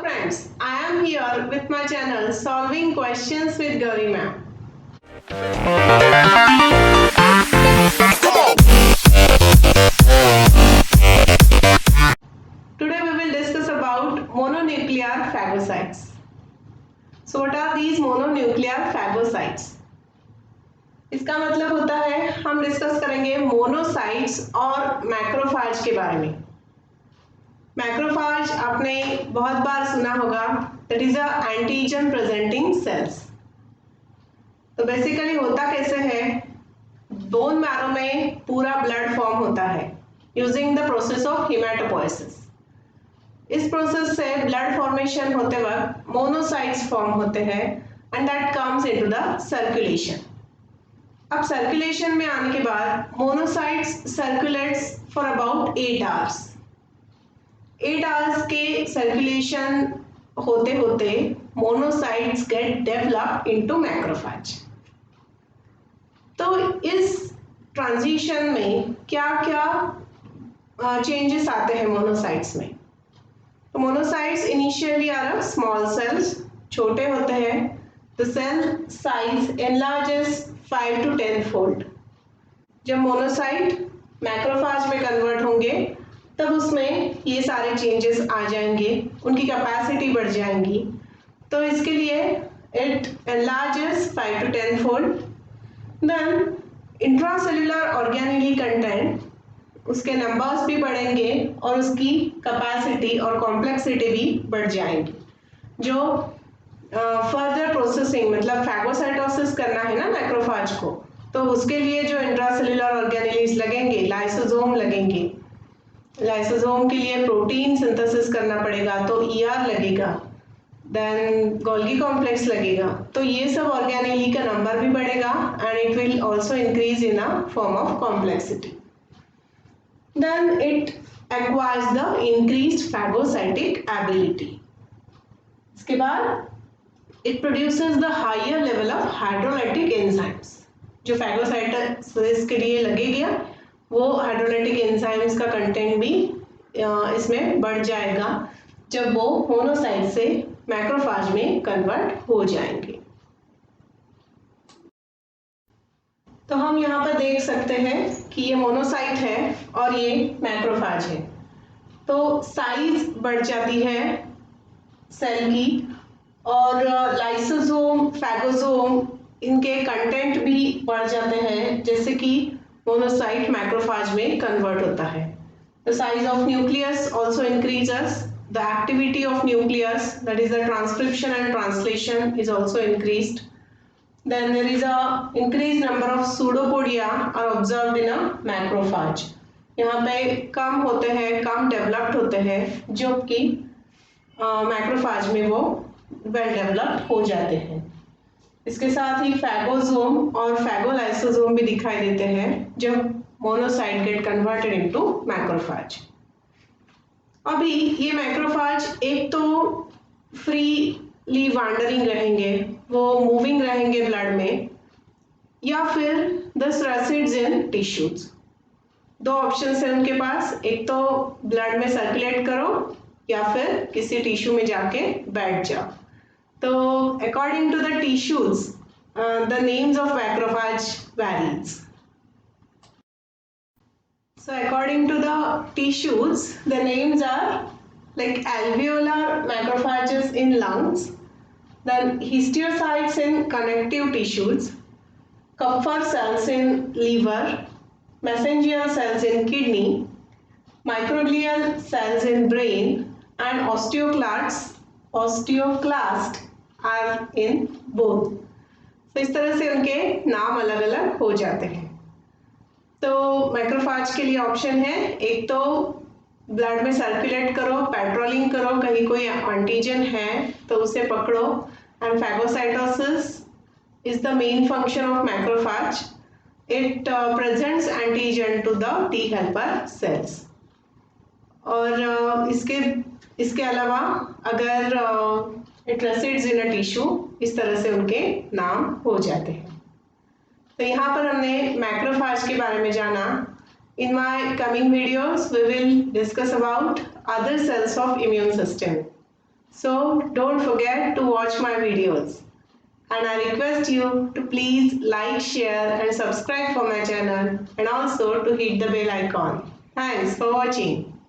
friends, I am here with my channel Solving Questions with Gauri Ma'am. Today we will discuss about mononuclear phagocytes. So what are these mononuclear phagocytes? इसका मतलब होता है हम discuss करेंगे monocytes और macrophage के बारे में। मैक्रोफाज आपने बहुत बार सुना होगा, that is a antigen presenting sales. तो बेसिकली होता कैसे है, बोन मैरो में पूरा ब्लड फॉर्म होता है using the process of haematopoiesis. इस प्रोसेस से ब्लड फॉर्मेशन होते वक्त मोनोसाइट्स फॉर्म होते हैं and that comes into the circulation. अब सर्कुलेशन में आने के बाद monocytes circulates for about 8 hours. 8 hours के सर्कुलेशन होते होते monocytes get develop into macrophage. तो इस ट्रांजिशन में क्या क्या चेंजेस आते हैं मोनोसाइट्स में। तो monocytes initially are small cells, छोटे होते हैं। The cell size enlarges 5 to 10 fold. जब मोनोसाइट मैक्रोफेज में कन्वर्ट होंगे तब उसमें ये सारे चेंजेस आ जाएंगे, उनकी कैपेसिटी बढ़ जाएंगी। तो इसके लिए it enlarges 5 to 10 fold. Then intracellular organelle content, उसके नंबर्स भी बढ़ेंगे और उसकी कैपेसिटी और कॉम्प्लेक्सिटी भी बढ़ जाएंगी। जो फर्दर प्रोसेसिंग मतलब फैगोसाइटोसिस करना है ना मैक्रोफेज को, तो उसके लिए जो इंट्रासेल्युलर ऑर्गेनेलीज लगेंगे, लाइसोसोम लगेंगे। लाइसोसोम के लिए प्रोटीन सिंथेसिस करना पड़ेगा तो ईआर लगेगा, देन गोल्गी कॉम्प्लेक्स लगेगा। तो ये सब ऑर्गेनेली का नंबर भी बढ़ेगा and it will also increase in a form of complexity. Then it acquires the increased phagocytic ability. इसके बाद it produces the higher level of hydrolytic enzymes। जो फैगोसाइटोसिस के लिए लगेगा वो हाइड्रोलाइटिक एंजाइम्स का कंटेंट भी इसमें बढ़ जाएगा जब वो मोनोसाइट से मैक्रोफेज में कन्वर्ट हो जाएंगे। तो हम यहाँ पर देख सकते हैं कि ये मोनोसाइट है और ये मैक्रोफेज है। तो साइज बढ़ जाती है सेल की और लाइसोसोम, फैगोसोम, इनके कंटेंट भी बढ़ जाते हैं जैसे कि मोनोसाइट मैक्रोफेज में कन्वर्ट होता है। The size of nucleus also increases, the activity of nucleus that is the transcription and translation is also increased. Then there is a increased number of pseudopodia are observed in a macrophage. यहाँ पे कम होते हैं, कम developed होते हैं, जो कि macrophage में वो वेल डेवलप्ड हो जाते हैं। इसके साथ ही फैगोसोम और फैगोलाइसोसोम भी दिखाई देते हैं जब monocyte get converted into macrophage. अभी ये मैक्रोफेज एक तो फ्रीली वांडरिंग रहेंगे, वो मूविंग रहेंगे ब्लड में, या फिर दिस रेसिड्स इन टिश्यूज। दो ऑप्शन है उनके पास, एक तो ब्लड में सर्कुलेट करो या फिर किसी टिश्यू में जाके बैठ जाओ। तो according to the tissues the names of macrophage varies. So according to the tissues, the names are like alveolar macrophages in lungs, then histiocytes in connective tissues, Kupffer cells in liver, mesangial cells in kidney, microglial cells in brain, and osteoclast are in bone. तो इस तरह से उनके नाम अलग अलग हो जाते हैं। तो मैक्रोफेज के लिए ऑप्शन है, एक तो ब्लड में सर्कुलेट करो, पेट्रोलिंग करो, कहीं कोई एंटीजन है तो उसे पकड़ो, and phagocytosis is the main function of macrophage. It presents antigen to the T helper cells. और इसके अलावा अगर इट रेसिड्स इन अ टिश्यू, इस तरह से उनके नाम हो जाते हैं। तो यहाँ पर हमने मैक्रोफेज के बारे में जाना। In my coming videos we will discuss about other cells of immune system. So don't forget to watch my videos. And I request you to please like, share and subscribe for my channel and also to hit the bell icon. Thanks for watching.